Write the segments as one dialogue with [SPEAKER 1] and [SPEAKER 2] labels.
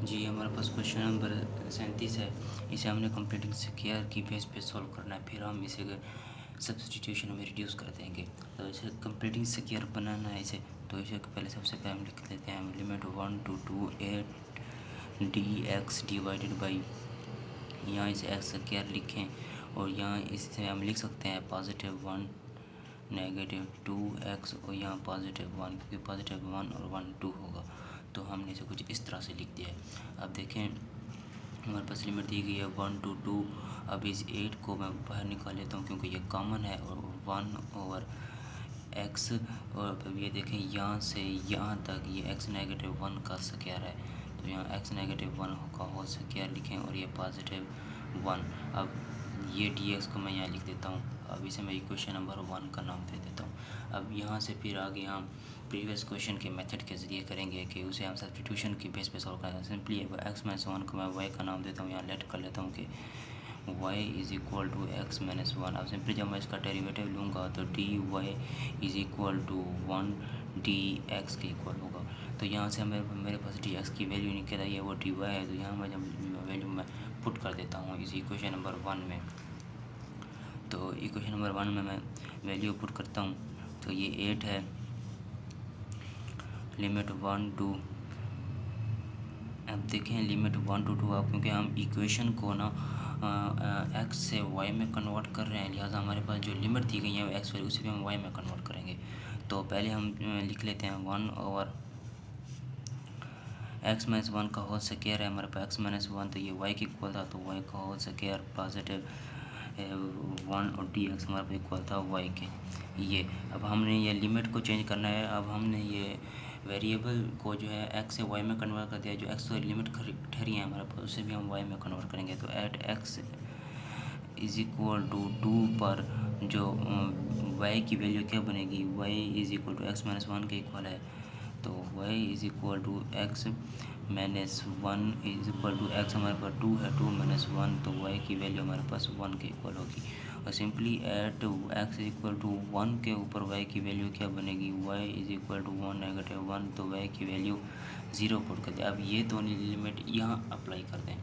[SPEAKER 1] जी हमारे पास question number 37 है। इसे हमने कंप्लीटिंग स्क्वायर की बेस पे सॉल्व करना है। फिर हम इसे सब्स्टिट्यूशन में रिड्यूस कर देंगे। तो इसे कंप्लीटिंग स्क्वायर बनाना है इसे, तो इसे पहले सबसे पहले हम लिख लेते हैं limit 1 to 2 8 dx divided by, यहाँ इसे एक्स स्क्वायर लिखें और यहाँ इसे हम लिख सकते हैं +1 -2x और यहाँ +1, क्योंकि +1 और 1 2 होगा। तो हमने इसे कुछ इस तरह से लिख दिया है। अब देखें हमारे पास लिमिट दी गई है 1 to 2। अब इस 8 को मैं बाहर निकाल लेता हूँ क्योंकि ये कॉमन है, और 1/x, और अब ये देखें यहाँ से यहाँ तक ये x-1 का स्क्वायर है, तो यहाँ x-1 का होल स्क्वायर लिखें और ये +1। अब ये dx को मैं यहाँ लिख देता हूँ। अब इसे मैं इक्वेशन नंबर 1 का नाम दे देता हूँ। अब यहाँ से फिर आगे हम प्रीवियस क्वेश्चन के मेथड के ज़रिए करेंगे कि उसे हम सब्स्टिट्यूशन की बेस पे सॉल्व करेंगे। सिंपली x-1 को मैं y का नाम देता हूँ, यहाँ लेट कर लेता हूँ कि y = x-1। अब सिंपली जब मैं इसका डेरिवेटिव लूँगा तो dy = 1 dx के इक्वल होगा। तो यहाँ से मेरे पास dx की वैल्यू निकल आई है, वो dy है, तो यहाँ मैं जब वैल्यू मैं पुट कर देता हूँ इस इक्वेशन नंबर 1 में। तो इक्वेशन नंबर 1 में मैं वैल्यू पुट करता हूँ, तो ये 8 है, लिमिट 1 to, अब देखें लिमिट 1 to 2। अब क्योंकि हम इक्वेशन को ना x से y में कन्वर्ट कर रहे हैं, लिहाजा हमारे पास जो लिमिट दी गई है x वैल्यू उसे भी हम y में कन्वर्ट करेंगे। तो पहले हम लिख लेते हैं 1/x-1 का होल स्क्वायर है हमारे पास x-1, तो ये y के इक्वल था, तो y का होल स्क्वायर +1 और dx हमारे पास इक्वल था y के। ये अब हमने ये लिमिट को चेंज करना है। अब हमने ये वेरिएबल को जो है x से y में कन्वर्ट कर दिया, जो x की लिमिट ठहरी है हमारे पास उसे भी हम y में कन्वर्ट करेंगे। तो @x = 2 पर जो y की वैल्यू क्या बनेगी, y = x-1 के इक्वल है, तो y = x-1 x हमारे पास 2 है, 2 - 1, तो y की वैल्यू हमारे पास 1 के इक्वल होगी। और सिंपली x = 1 के ऊपर y की वैल्यू क्या बनेगी, y = 1 - 1, तो y की वैल्यू 0 पुट कर दें। अब ये दोनों लिमिट यहाँ अप्लाई कर दें,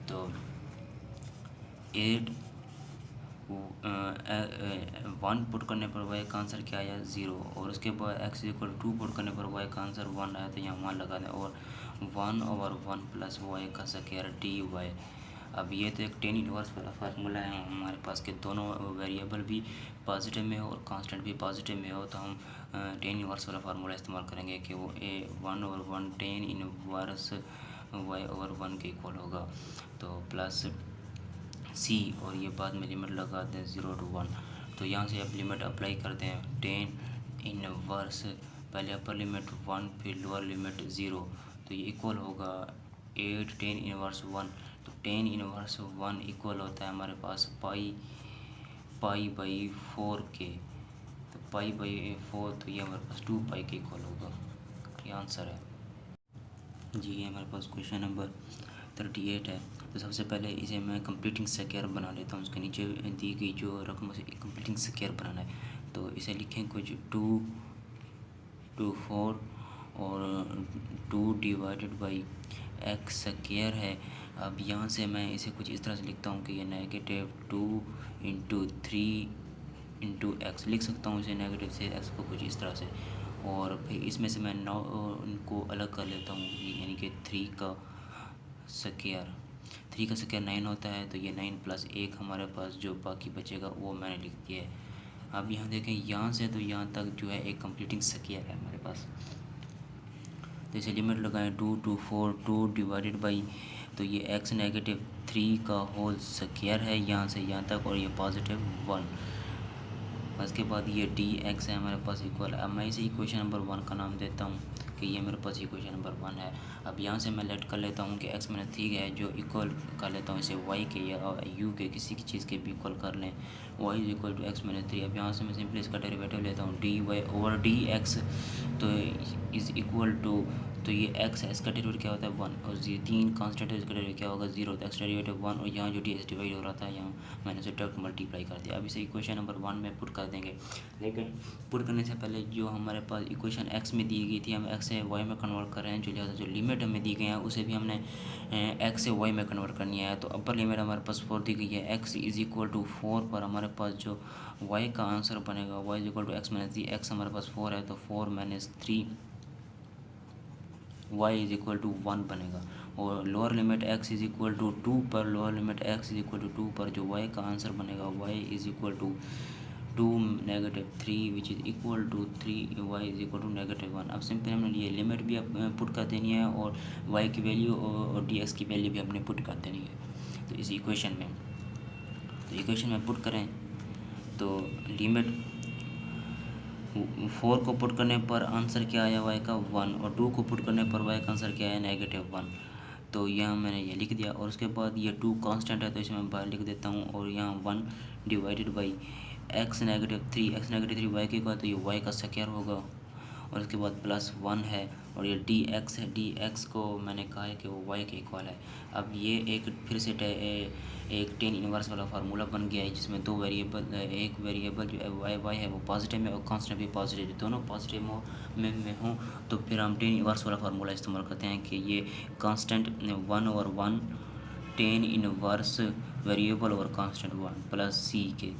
[SPEAKER 1] तो 1 पुट करने पर y का आंसर क्या आया, 0, और उसके बाद x = 2 पुट करने पर y का आंसर 1 आया, तो यहाँ 1 लगा दें, और 1/1 + y का स्क्वायर dy। अब ये तो एक टेन इनवर्स वाला फार्मूला है हमारे पास कि दोनों वेरिएबल भी पॉजिटिव में हो और कांस्टेंट भी पॉजिटिव में हो, तो हम टेन इनवर्स वाला फार्मूला इस्तेमाल करेंगे कि वो 1/1 टेन इनवर्स y/1 के इक्वल होगा, तो प्लस c, और ये बाद में लिमिट लगा दें 0 to 1। तो यहाँ से अब लिमिट अप्लाई करते हैं, टेन इनवर्स पहले अपर लिमिट 1 फिर लोअर लिमिट 0, तो ये इक्वल होगा 8 टेन इनवर्स 1। तो टेन इनवर्स 1 इक्वल होता है हमारे पास पाई/4 के, तो पाई/4, तो ये हमारे पास 2 पाई के इक्वल होगा। ये आंसर है जी। ये हमारे पास क्वेश्चन नंबर 38 है। तो सबसे पहले इसे मैं कंप्लीटिंग स्क्वायर बना लेता हूँ। उसके नीचे दी गई जो रकम से कंप्लीटिंग स्क्वायर बनाना है, तो इसे लिखें कुछ 2 to 4 और 2 डिवाइडेड बाई x स्क्वायर है। अब यहाँ से मैं इसे कुछ इस तरह से लिखता हूँ कि ये -2 × 3 × x लिख सकता हूँ, इसे नेगेटिव से x को कुछ इस तरह से, और फिर इसमें से मैं 9 इनको अलग कर लेता हूँ, यानी कि 3 का स्क्वायर 9 होता है, तो ये 9 + 1 हमारे पास जो बाकी बचेगा वो मैंने लिख दिया है। अब यहाँ देखें यहाँ से तो यहाँ तक जो है एक कंप्लीटिंग स्क्वायर है हमारे पास, तो इसे लिमिट लगाएं 2 to 4 2 डिवाइडेड बाई, तो ये x-3 का होल स्क्वायर है यहाँ से यहाँ तक, और ये +1। उसके बाद ये dx है हमारे पास इक्वल। अब मैं इसे इक्वेशन नंबर 1 का नाम देता हूँ कि ये मेरे पास इक्वेशन नंबर 1 है। अब यहाँ से मैं लेट कर लेता हूँ कि x-3 है जो इक्वल कर लेता हूँ इसे y के या u के किसी की चीज़ के भी इक्वल कर लें, y = x-3। अब यहाँ से मैं सिंपली इसका डेरिवेटिव लेता हूँ dy/dx, तो इज़ इक्वल टू तो ये एक्स है, इसका डेरिवेटिव क्या होता है 1, और ये 3 कांस्टेंट है, इसका डेरिवेटिव क्या होगा 0 होता है, इसका डेरिवेटिव 1, और यहाँ जो डी एक्स डिवाइड हो रहा था यहाँ मैंने उसे डायरेक्ट मल्टीप्लाई कर दिया। अब इसे इक्वेशन नंबर 1 में पुट कर देंगे, लेकिन पुट करने से पहले जो हमारे पास इक्वेशन एक्स में दी गई थी, हम एक्स से वाई में कन्वर्ट कर रहे हैं, जो लिहाजा जो लिमिट हमें दी गई है उसे भी हमने एक्स से वाई में कन्वर्ट करनी है। तो अपर लिमिट हमारे पास 4 दी गई है, एक्स इज इक्वल टू 4 पर हमारे पास जो वाई का आंसर बनेगा Y is equal to X minus 3, X हमारे पास 4 है तो 4 minus 3 y is equal to 1 बनेगा। और lower limit x is equal to 2 पर, lower limit x is equal to 2 पर जो y का आंसर बनेगा y is equal to 2 negative 3 which is equal to 3 y is equal to negative 1। अब simple हमने ये लिमिट भी पुट कर देनी है और y की वैल्यू और dx की वैल्यू भी हमने पुट कर देनी है। तो इस इक्वेशन में, तो इक्वेशन में पुट करें तो लिमिट 4 को पुट करने पर आंसर क्या आया y का 1, और 2 को पुट करने पर y का आंसर क्या आया नेगेटिव 1। तो यहाँ मैंने ये लिख दिया, और उसके बाद ये 2 कांस्टेंट है तो इसे मैं बाहर लिख देता हूँ, और यहाँ 1 divided by x negative 3, x negative 3 y के बाद तो ये y का स्क्वायर होगा, और उसके बाद प्लस 1 है, और ये dx है, dx को मैंने कहा है कि वो y के इक्वल है। अब ये एक फिर से एक टेन इनवर्स वाला फार्मूला बन गया है, जिसमें दो वेरिएबल, एक वेरिएबल जो y है वो पॉजिटिव में और कांस्टेंट भी पॉजिटिव, दोनों पॉजिटिव में हों तो फिर हम टेन इनवर्स वाला फार्मूला इस्तेमाल करते हैं कि ये कांस्टेंट 1/1 टेन इनवर्स वेरिएबल और कांस्टेंट 1 प्लस c के,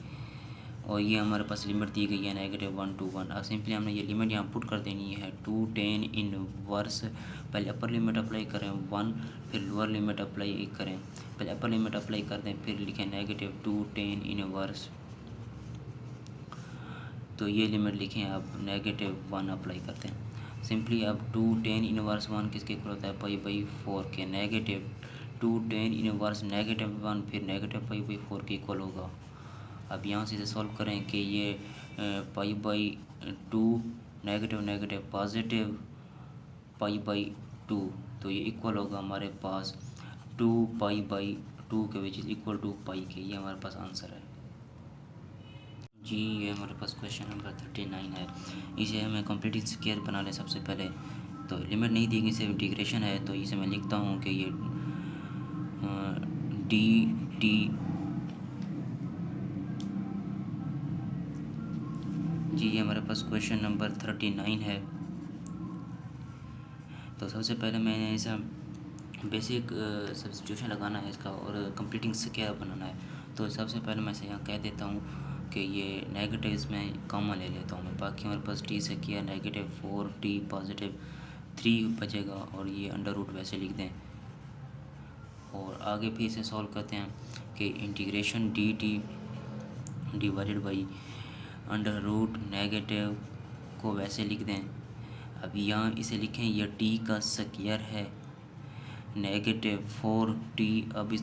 [SPEAKER 1] और ये हमारे पास लिमिट दी गई है नेगेटिव 1 to 1। अब सिंपली हमने ये लिमिट यहाँ पुट कर देनी है 2 टेन इनवर्स, पहले अपर लिमिट अप्लाई करें 1, फिर लोअर लिमिट अप्लाई करें, पहले अपर लिमिट अप्लाई कर दें फिर लिखें नेगेटिव 2 टेन इनवर्स, तो ये लिमिट लिखें अब नेगेटिव 1 अप्लाई करते हैं। सिंपली अब 2 टेन इनवर्स 1 किसके इक्वल होता है पाई बाई 4 के, नेगेटिव 2 टेन इनवर्स नेगेटिव 1 फिर नेगेटिव पाई बाई 4 के इक्वल होगा। अब यहाँ से इसे सॉल्व करें कि ये pi by 2 negative negative positive pi by 2, तो ये इक्वल होगा हमारे पास 2 पाई बाई 2 के, विच इज़ इक्वल टू पाई के। ये हमारे पास आंसर है जी। ये हमारे पास क्वेश्चन नंबर 39 है। इसे हमें कंप्लीट स्क्वायर बना लें सबसे पहले। तो लिमिट नहीं दी गई, सिर्फ इंटीग्रेशन है, तो इसे मैं लिखता हूँ कि ये डी टी जी। ये हमारे पास क्वेश्चन नंबर 39 है। तो सबसे पहले मैंने ऐसा बेसिक सब्स्टिट्यूशन लगाना है इसका और कंप्लीटिंग स्क्वायर बनाना है। तो सबसे पहले मैं इसे यहाँ कह देता हूँ कि ये नेगेटिव इसमें कॉमन ले लेता हूँ मैं, बाकी हमारे पास T square negative 4t positive 3 बचेगा, और ये अंडर रूट वैसे लिख दें। और आगे फिर इसे सॉल्व करते हैं कि integration D T divided by under root negative को वैसे लिख दें। अब यहाँ इसे लिखें, यह टी का स्क्वायर है नेगेटिव 4t। अब इस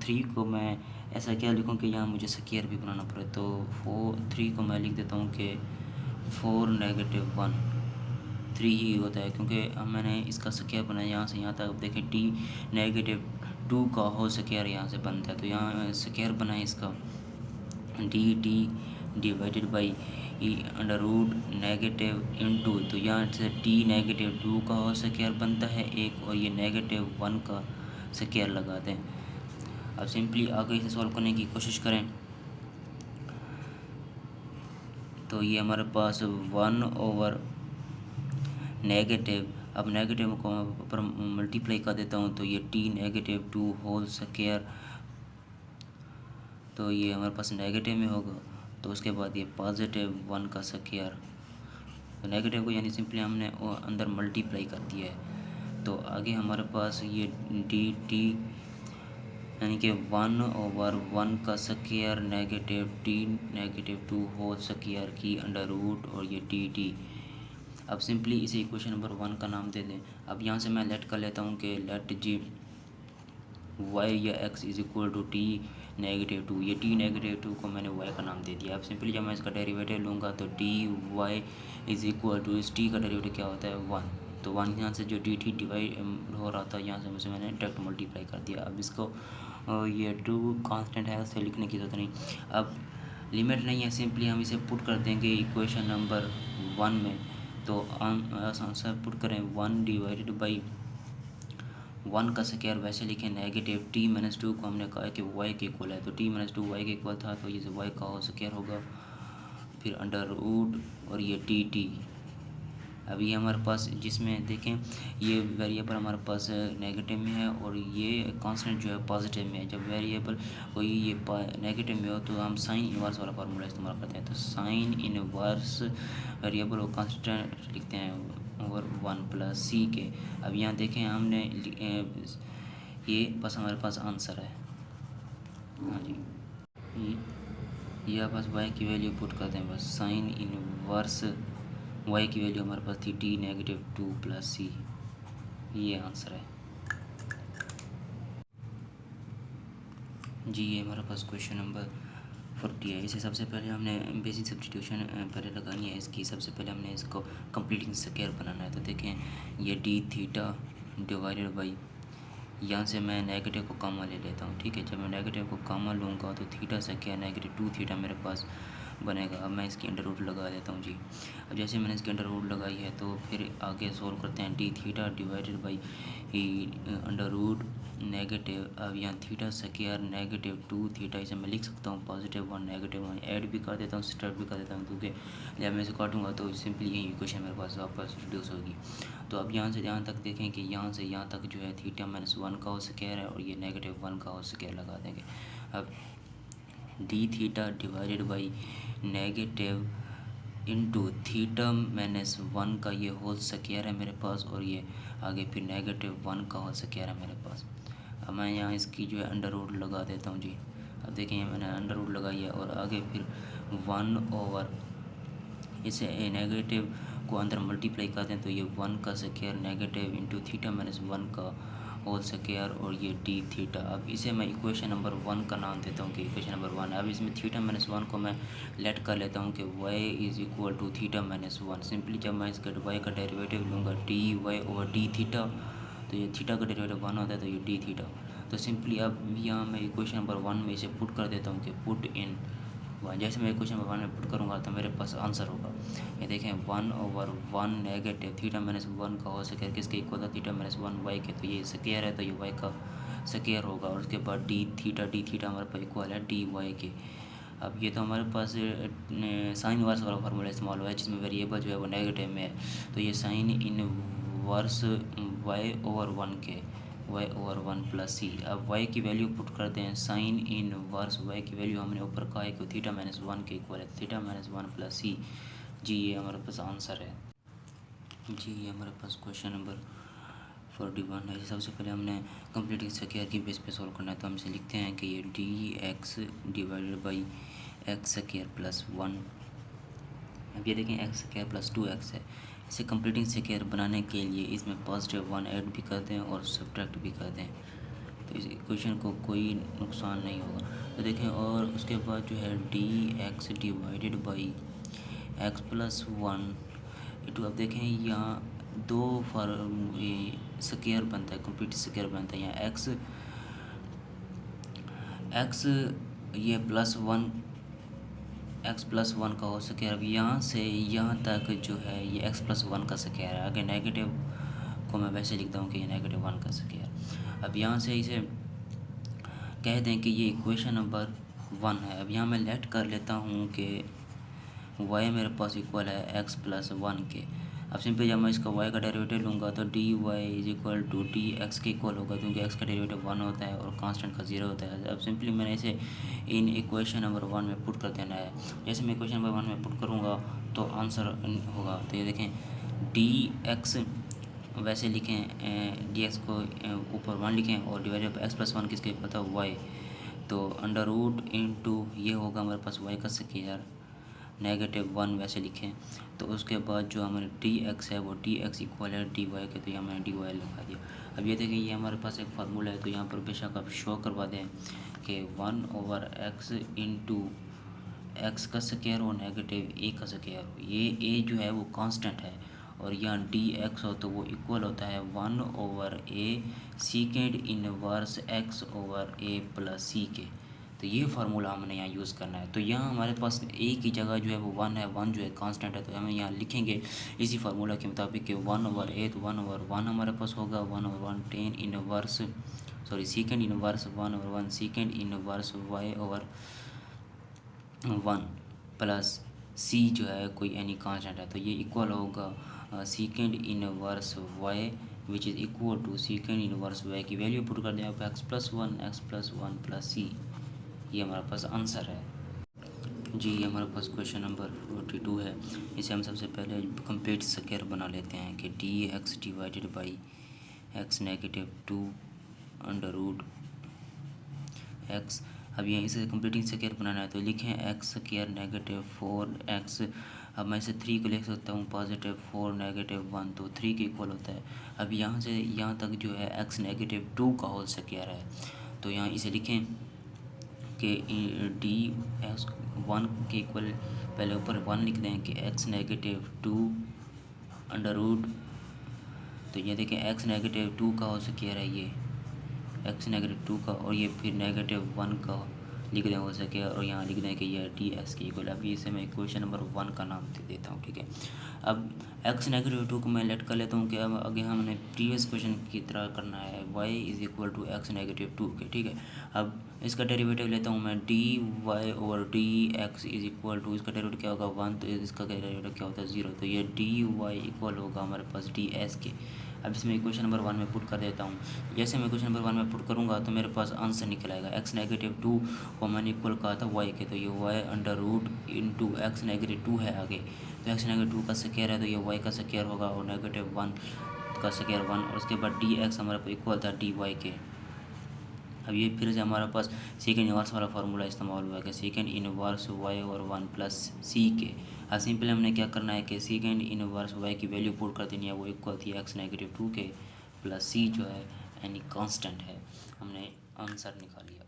[SPEAKER 1] 3 को मैं ऐसा क्या लिखूँ कि यहाँ मुझे स्क्वायर भी बनाना पड़े, तो 3 को मैं लिख देता हूँ कि 4 नेगेटिव 1 3 ही होता है, क्योंकि अब मैंने इसका स्क्वायर बनाया यहाँ से यहाँ तक। अब देखें टी नेगेटिव 2 का होल स्क्वायर यहाँ से बनता है, तो यहाँ स्क्वायर बनाए इसका D T divided by under root negative into, तो यहाँ से टी नेगेटिव 2 का होल स्क्वायर बनता है एक, और ये नेगेटिव 1 का स्क्वायर लगा दें। अब सिंपली आगे इसे सॉल्व करने की कोशिश करें तो ये हमारे पास 1 नेगेटिव, अब नेगेटिव को पर मल्टीप्लाई कर देता हूँ तो ये टी नेगेटिव 2 होल स्क्वायर, तो ये हमारे पास नेगेटिव में होगा। तो उसके बाद ये पॉजिटिव 1 का स्क्वायर, तो नेगेटिव को यानी सिंपली हमने अंदर मल्टीप्लाई कर दिया है। तो आगे हमारे पास ये डी टी यानी कि 1/1 का square negative T negative 2 whole square की अंडर रूट, और ये डी टी। अब सिंपली इसे इक्वेशन नंबर 1 का नाम दे दें। अब यहाँ से मैं लेट कर लेता हूँ कि लेट जी वाई या X is equal to T negative 2, ये टी नेगेटिव 2 को मैंने वाई का नाम दे दिया। अब सिंपली जब मैं इसका डेरिवेटिव लूँगा तो T Y is equal to, इस टी का डेरिवेटिव क्या होता है 1, तो 1 यहाँ से जो डी टी डिवाइड हो रहा था यहाँ से मुझे मैंने डायरेक्ट मल्टीप्लाई कर दिया। अब इसको ये 2 कांस्टेंट है उसे लिखने की ज़रूरत नहीं। अब लिमिट नहीं है, सिंपली हम इसे पुट कर देंगे इक्वेशन नंबर 1 में, तो आंसर पुट करें 1 डिवाइडेड बाई 1 का स्क्वायर वैसे लिखें नेगेटिव t माइनस 2 को हमने कहा कि y के इक्वल है, तो t माइनस 2 y के इक्वल था, तो ये y का होल स्क्वायर होगा, फिर अंडर रूट और ये टी। अब ये हमारे पास जिसमें देखें ये वेरिएबल हमारे पास नेगेटिव में है और ये कांस्टेंट जो है पॉजिटिव में है। जब वेरिएबल कोई ये नेगेटिव में हो तो हम साइन इनवर्स वाला फार्मूला इस्तेमाल करते हैं, तो साइन इनवर्स वेरिएबल और कांस्टेंट लिखते हैं ओवर 1 प्लस सी के। अब यहाँ देखें हमने ये बस हमारे पास आंसर है। हाँ जी, ये बस y की वैल्यू पुट करते हैं, बस साइन इनवर्स y की वैल्यू हमारे पास थी t नेगेटिव 2 प्लस सी, ये आंसर है जी। ये हमारे पास क्वेश्चन नंबर 40 है। इसे सबसे पहले हमने बेसिक सब्स्टिट्यूशन पहले लगानी है इसकी। सबसे पहले हमने इसको कंप्लीटिंग स्क्वायर बनाना है, तो देखें ये डी थीटा डिवाइडेड बाई, यहाँ से मैं नेगेटिव को कामा ले लेता हूँ, ठीक है। जब मैं नेगेटिव को कामा लूँगा तो थीटा से क्या नेगेटिव 2 थीटा मेरे पास बनेगा। अब मैं इसकी अंडर रूट लगा देता हूँ जी। अब जैसे मैंने इसकी अंडर रूट लगाई है तो फिर आगे सोल्व करते हैं। D theta divided by under root negative, अब यहाँ थीटा स्क्वायर नेगेटिव 2 थीटा, इसे मैं लिख सकता हूँ पॉजिटिव 1 नेगेटिव 1, ऐड भी कर देता हूँ स्टैंड भी कर देता हूँ, क्योंकि जब मैं इसे काटूँगा तो सिंपली यही इक्वेशन मेरे पास वापस रिड्यूस होगी। तो अब यहाँ से यहाँ तक देखें कि यहाँ से यहाँ तक जो है थीटा माइनस 1 का होल स्क्वायर है और ये नेगेटिव 1 का होल स्क्वायर लगा देंगे। अब D theta divided by negative into theta minus 1 का ये होल स्क्वायर है मेरे पास, और ये आगे फिर नेगेटिव 1 का होल स्क्वायर है मेरे पास। अब मैं यहाँ इसकी जो है अंडर रूट लगा देता हूँ जी। अब देखें मैंने अंडर रूट लगाई है और आगे फिर 1 ओवर इसे नेगेटिव को अंदर मल्टीप्लाई कर दें तो ये 1 का square negative into theta minus 1 का होल स्क्वायर और ये डी थीटा। अब इसे मैं इक्वेशन नंबर 1 का नाम देता हूँ कि इक्वेशन नंबर 1। अब इसमें थीटा माइनस 1 को मैं लेट कर लेता हूँ कि y is equal to theta minus 1। Simply जब मैं इसका y का डेरिवेटिव लूँगा D Y over D theta, तो ये थीटा का डेरिवेटिव 1 होता है, तो ये डी थीटा। तो सिंपली अब यहाँ मैं इक्वेशन नंबर 1 में इसे पुट कर देता हूँ कि पुट इन 1। जैसे मैं इक्वेशन नंबर 1 में पुट करूँगा तो मेरे पास आंसर होगा, ये देखें 1 ओवर 1 नेगेटिव थीटा माइनस 1 का होल स्क्वायर किसके इक्वल था, थीटा माइनस 1 वाई के, तो ये स्क्वायर है तो ये वाई का स्क्वायर होगा, और उसके बाद डी थीटा हमारे पास इक्वल है डी वाई के। अब ये तो हमारे पास साइन इनवर्स वाला फार्मूला इस्तेमाल हुआ है जिसमें वेरिएबल जो है वो नेगेटिव में है, तो ये साइन इनवर्स वाई ओवर 1 के y ओवर 1 प्लस सी। अब y की वैल्यू पुट करते हैं, साइन इनवर्स y की वैल्यू हमने ऊपर कहा है कि थीटा माइनस 1 के इक्वल है, थीटा माइनस 1 प्लस सी जी। ये हमारे पास आंसर है जी। ये हमारे पास क्वेश्चन नंबर 41 है। सबसे पहले हमने कंप्लीटिंग स्क्वायर की बेस पे सॉल्व करना है, तो हम इसे लिखते हैं कि ये D x divided by x square plus 1। अब ये देखें एक्स स्क्वायर प्लस 2x है। इसे कंप्लीटिंग स्क्वायर बनाने के लिए इसमें पॉजिटिव 1 ऐड भी कर दें और सब्ट्रैक्ट भी कर दें, तो इस इक्वेशन को कोई नुकसान नहीं होगा। तो देखें और उसके बाद जो है D x divided by x plus 1 इटू, अब देखें यहाँ दो स्क्वायर बनता है, कंप्लीट स्क्वायर बनता है। यहाँ एक्स ये प्लस 1 एक्स प्लस 1 का हो स्क्वायर। अब यहाँ से यहाँ तक जो है ये एक्स प्लस 1 का स्क्वायर है। आगे नेगेटिव को मैं वैसे लिखता हूँ कि ये नेगेटिव 1 का स्क्वायर। अब यहाँ से इसे कह दें कि ये इक्वेशन नंबर 1 है। अब यहाँ मैं लेट कर लेता हूँ कि y मेरे पास इक्वल है एक्स प्लस 1 के। अब सिंपली जब मैं इसका y का डेरिवेटिव लूँगा तो D Y is equal to D X के इक्वल होगा, क्योंकि x का डेरिवेटिव 1 होता है और कांस्टेंट का 0 होता है। अब सिंपली मैंने इसे इन इक्वेशन नंबर 1 में पुट कर देना है। जैसे मैं इक्वेशन नंबर 1 में पुट करूँगा तो आंसर होगा, तो ये देखें डी एक्स वैसे लिखें, डी एक्स को ऊपर 1 लिखें और डिवाइडेड बाई एक्स प्लस 1 किसके इक्वल था y, तो अंडर रूट इंटू ये होगा हमारे पास y का स्क्वायर नेगेटिव 1 वैसे लिखें। तो उसके बाद जो हमारे डी एक्स है वो डी एक्स इक्वल है डी वाई के, तो यहाँ मैंने डी वाई लिखा दिया। अब ये देखें ये हमारे पास एक फार्मूला है, तो यहाँ पर बेशक आप शो करवा दें कि 1 ओवर एक्स इंटू एक्स का स्क्वायर और नेगेटिव ए का स्क्वायर हो। ये ए जो है वो कांस्टेंट है और यहाँ डी एक्स हो तो वो इक्वल होता है 1 ओवर ए सीकेंड इनवर्स एक्स ओवर ए प्लस सी के। तो ये फार्मूला हमने यहाँ यूज़ करना है। तो यहाँ हमारे पास एक ही जगह जो है वो 1 है, 1 जो है कांस्टेंट है, तो हम यहाँ लिखेंगे इसी फार्मूला के मुताबिक कि 1/8 1/1 हमारे पास होगा 1/1 10 inverse second inverse 1/1 second inverse y/1 plus c जो है कोई एनी कांस्टेंट है, तो ये इक्वल होगा second inverse y which is equal to second inverse y की वैल्यू पुट कर दें आप x+1 प्लस c। ये हमारे पास आंसर है जी। ये हमारे पास क्वेश्चन नंबर 42 है। इसे हम सबसे पहले कंप्लीट स्क्वायर बना लेते हैं कि dx divided by x -2 under root x। अब ये इसे कंप्लीटिंग स्क्वायर बनाना है, तो लिखें x² -4x। अब मैं इसे 3 को लिख सकता हूँ +4 -1, तो 3 के इक्वल होता है। अब यहाँ से यहाँ तक जो है x -2 का होल स्क्वायर है, तो यहाँ इसे लिखें कि dx 1 के इक्वल, पहले ऊपर 1 लिख दें कि x -2 अंडर रूट, तो ये देखें x -2 का होल स्क्वायर है ये x -2 का, और ये फिर -1 का लिख दें हो सके, और यहाँ लिख दें कि यह dx की इक्वल। अभी इसे मैं इक्वेशन नंबर 1 का नाम दे देता हूँ, ठीक है। अब x -2 को मैं लेट कर लेता हूँ कि अब आगे हमने प्रीवियस क्वेश्चन की तरह करना है y = x -2 के, ठीक है। अब इसका डेरिवेटिव लेता हूँ मैं dy/dx इसका डेरिवेटिव क्या होगा 1, तो इसका डेरिवेटिव क्या होता है 0, तो ये dy इक्वल होगा हमारे पास ds के। अब इसमें इक्वेशन नंबर 1 में पुट कर देता हूँ। जैसे मैं इक्वेशन नंबर 1 में पुट करूँगा तो मेरे पास आंसर निकल आएगा x -2 को मैंने इक्वल कहा था y के, तो ये y x -2 है आगे, तो x -2 का स्क्वायर है, तो ये y का स्क्वायर होगा, और -1 का स्क्वायर 1, और उसके बाद dx हमारे पास इक्वल था dy के। अब ये फिर से हमारे पास सेकेंड इनवर्स वाला फार्मूला इस्तेमाल हुआ है, second inverse y/1 plus c के। अब सिंपल हमने क्या करना है कि सेकेंड इनवर्स y की वैल्यू पुट कर देनी है, वो इक्वल थी x -2 के प्लस c जो है यानी कांस्टेंट है। हमने आंसर निकाल लिया।